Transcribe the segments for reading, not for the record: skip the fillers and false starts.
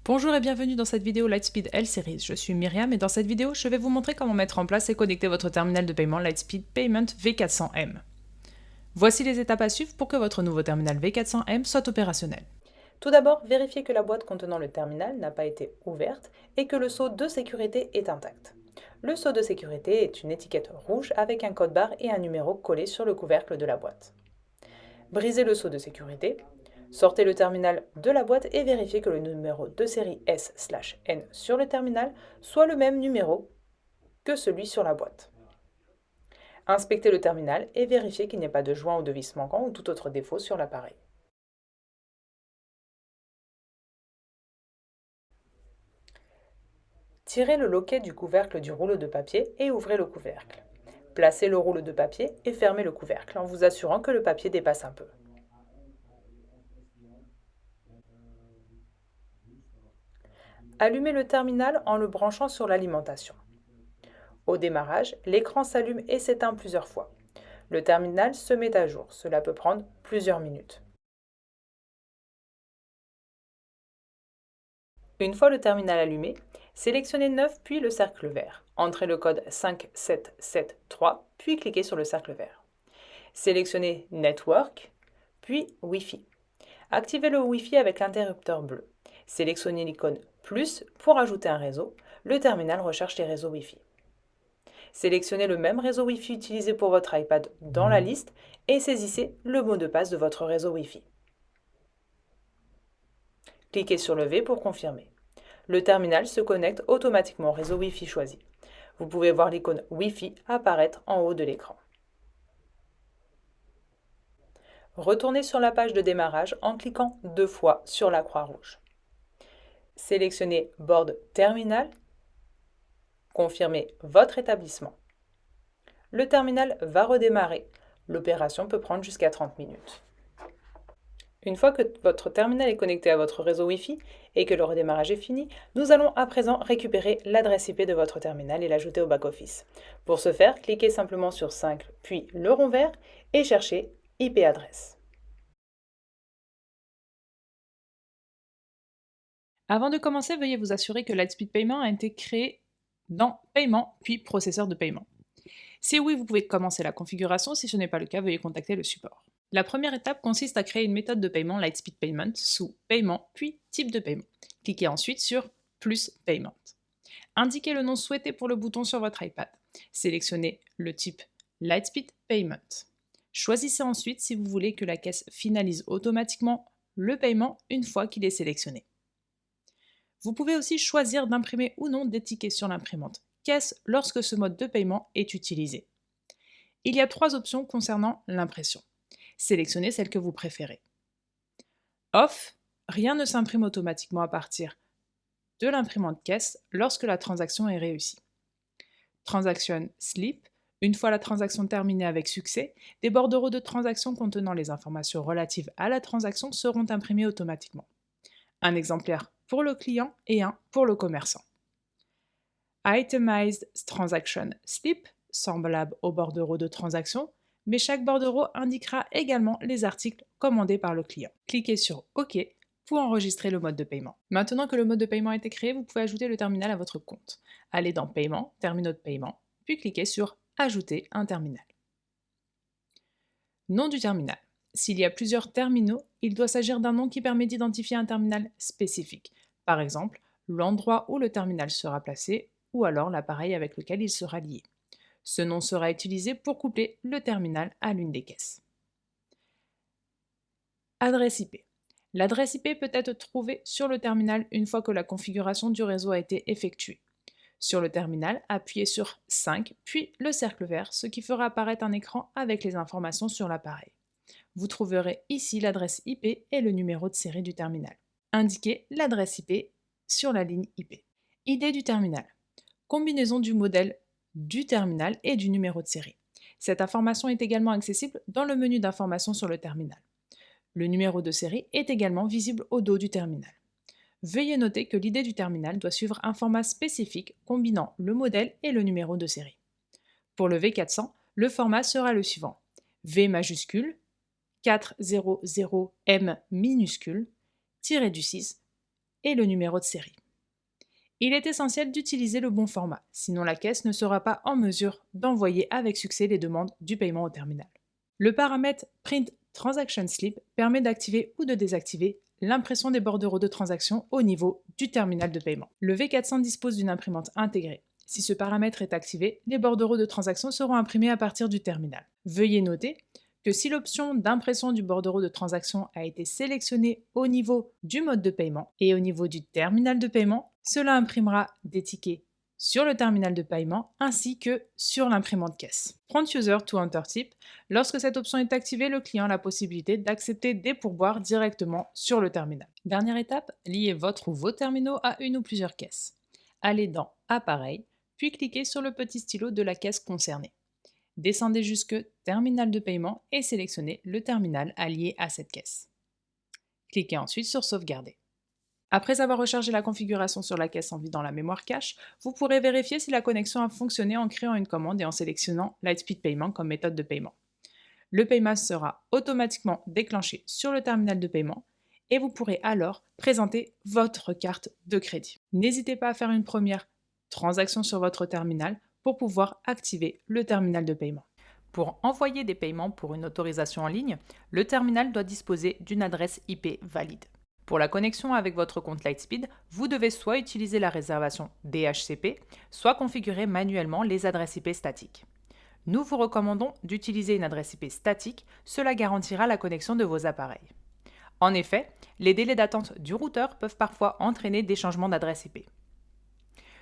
Bonjour et bienvenue dans cette vidéo Lightspeed L-Series. Je suis Myriam et dans cette vidéo, je vais vous montrer comment mettre en place et connecter votre terminal de paiement Lightspeed Payment V400M. Voici les étapes à suivre pour que votre nouveau terminal V400M soit opérationnel. Tout d'abord, vérifiez que la boîte contenant le terminal n'a pas été ouverte et que le sceau de sécurité est intact. Le sceau de sécurité est une étiquette rouge avec un code barre et un numéro collé sur le couvercle de la boîte. Brisez le sceau de sécurité. Sortez le terminal de la boîte et vérifiez que le numéro de série S/N sur le terminal soit le même numéro que celui sur la boîte. Inspectez le terminal et vérifiez qu'il n'y ait pas de joint ou de vis manquant ou tout autre défaut sur l'appareil. Tirez le loquet du couvercle du rouleau de papier et ouvrez le couvercle. Placez le rouleau de papier et fermez le couvercle en vous assurant que le papier dépasse un peu. Allumez le terminal en le branchant sur l'alimentation. Au démarrage, l'écran s'allume et s'éteint plusieurs fois. Le terminal se met à jour. Cela peut prendre plusieurs minutes. Une fois le terminal allumé, sélectionnez 9 puis le cercle vert. Entrez le code 5773 puis cliquez sur le cercle vert. Sélectionnez Network puis Wi-Fi. Activez le Wi-Fi avec l'interrupteur bleu. Sélectionnez l'icône plus pour ajouter un réseau. Le terminal recherche les réseaux Wi-Fi. Sélectionnez le même réseau Wi-Fi utilisé pour votre iPad dans la liste et saisissez le mot de passe de votre réseau Wi-Fi. Cliquez sur le V pour confirmer. Le terminal se connecte automatiquement au réseau Wi-Fi choisi. Vous pouvez voir l'icône Wi-Fi apparaître en haut de l'écran. Retournez sur la page de démarrage en cliquant 2 fois sur la croix rouge. Sélectionnez Board Terminal. Confirmez votre établissement. Le terminal va redémarrer. L'opération peut prendre jusqu'à 30 minutes. Une fois que votre terminal est connecté à votre réseau Wi-Fi et que le redémarrage est fini, nous allons à présent récupérer l'adresse IP de votre terminal et l'ajouter au back-office. Pour ce faire, cliquez simplement sur 5 puis le rond vert et cherchez IP adresse. Avant de commencer, veuillez vous assurer que Lightspeed Payment a été créé dans Paiement puis Processeur de paiement. Si oui, vous pouvez commencer la configuration. Si ce n'est pas le cas, veuillez contacter le support. La première étape consiste à créer une méthode de paiement Lightspeed Payment sous Paiement puis Type de paiement. Cliquez ensuite sur Plus Payment. Indiquez le nom souhaité pour le bouton sur votre iPad. Sélectionnez le type Lightspeed Payment. Choisissez ensuite si vous voulez que la caisse finalise automatiquement le paiement une fois qu'il est sélectionné. Vous pouvez aussi choisir d'imprimer ou non des tickets sur l'imprimante caisse lorsque ce mode de paiement est utilisé. Il y a 3 options concernant l'impression. Sélectionnez celle que vous préférez. Off, rien ne s'imprime automatiquement à partir de l'imprimante caisse lorsque la transaction est réussie. Transaction Slip, une fois la transaction terminée avec succès, des bordereaux de transaction contenant les informations relatives à la transaction seront imprimés automatiquement. Un exemplaire pour le client et un pour le commerçant. Itemized Transaction Slip, semblable au bordereau de transaction, mais chaque bordereau indiquera également les articles commandés par le client. Cliquez sur OK pour enregistrer le mode de paiement. Maintenant que le mode de paiement a été créé, vous pouvez ajouter le terminal à votre compte. Allez dans Paiement, Terminaux de paiement, puis cliquez sur Ajouter un terminal. Nom du terminal. S'il y a plusieurs terminaux, il doit s'agir d'un nom qui permet d'identifier un terminal spécifique. Par exemple, l'endroit où le terminal sera placé ou alors l'appareil avec lequel il sera lié. Ce nom sera utilisé pour coupler le terminal à l'une des caisses. Adresse IP. L'adresse IP peut être trouvée sur le terminal une fois que la configuration du réseau a été effectuée. Sur le terminal, appuyez sur 5 puis le cercle vert, ce qui fera apparaître un écran avec les informations sur l'appareil. Vous trouverez ici l'adresse IP et le numéro de série du terminal. Indiquez l'adresse IP sur la ligne IP. ID du terminal. Combinaison du modèle du terminal et du numéro de série. Cette information est également accessible dans le menu d'information sur le terminal. Le numéro de série est également visible au dos du terminal. Veuillez noter que l'ID du terminal doit suivre un format spécifique combinant le modèle et le numéro de série. Pour le V400, le format sera le suivant: V majuscule, 400M minuscule, tiré du 6 et le numéro de série. Il est essentiel d'utiliser le bon format, sinon la caisse ne sera pas en mesure d'envoyer avec succès les demandes du paiement au terminal. Le paramètre Print Transaction Slip permet d'activer ou de désactiver l'impression des bordereaux de transaction au niveau du terminal de paiement. Le V400 dispose d'une imprimante intégrée. Si ce paramètre est activé, les bordereaux de transaction seront imprimés à partir du terminal. Veuillez noter que si l'option d'impression du bordereau de transaction a été sélectionnée au niveau du mode de paiement et au niveau du terminal de paiement, cela imprimera des tickets sur le terminal de paiement ainsi que sur l'imprimante caisse. Front User to Enter Tip, lorsque cette option est activée, le client a la possibilité d'accepter des pourboires directement sur le terminal. Dernière étape, liez votre ou vos terminaux à une ou plusieurs caisses. Allez dans Appareil, puis cliquez sur le petit stylo de la caisse concernée. Descendez jusque Terminal de paiement et sélectionnez le terminal allié à cette caisse. Cliquez ensuite sur Sauvegarder. Après avoir rechargé la configuration sur la caisse en vidant la mémoire cache, vous pourrez vérifier si la connexion a fonctionné en créant une commande et en sélectionnant Lightspeed Payment comme méthode de paiement. Le paiement sera automatiquement déclenché sur le terminal de paiement et vous pourrez alors présenter votre carte de crédit. N'hésitez pas à faire une première transaction sur votre terminal pour pouvoir activer le terminal de paiement. Pour envoyer des paiements pour une autorisation en ligne, le terminal doit disposer d'une adresse IP valide. Pour la connexion avec votre compte Lightspeed, vous devez soit utiliser la réservation DHCP, soit configurer manuellement les adresses IP statiques. Nous vous recommandons d'utiliser une adresse IP statique, cela garantira la connexion de vos appareils. En effet, les délais d'attente du routeur peuvent parfois entraîner des changements d'adresse IP.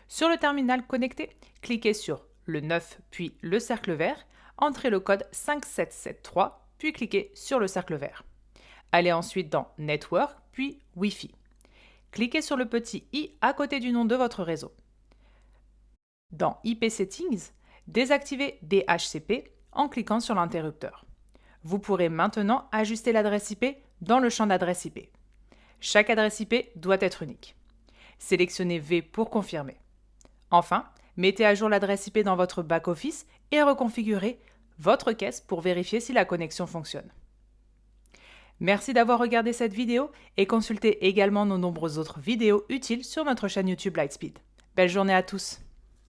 Sur le terminal connecté, cliquez sur le 9 puis le cercle vert, entrez le code 5773 puis cliquez sur le cercle vert. Allez ensuite dans Network puis Wi-Fi. Cliquez sur le petit i à côté du nom de votre réseau. Dans IP Settings, désactivez DHCP en cliquant sur l'interrupteur. Vous pourrez maintenant ajuster l'adresse IP dans le champ d'adresse IP. Chaque adresse IP doit être unique. Sélectionnez V pour confirmer. Enfin, mettez à jour l'adresse IP dans votre back-office et reconfigurez votre caisse pour vérifier si la connexion fonctionne. Merci d'avoir regardé cette vidéo et consultez également nos nombreuses autres vidéos utiles sur notre chaîne YouTube Lightspeed. Belle journée à tous!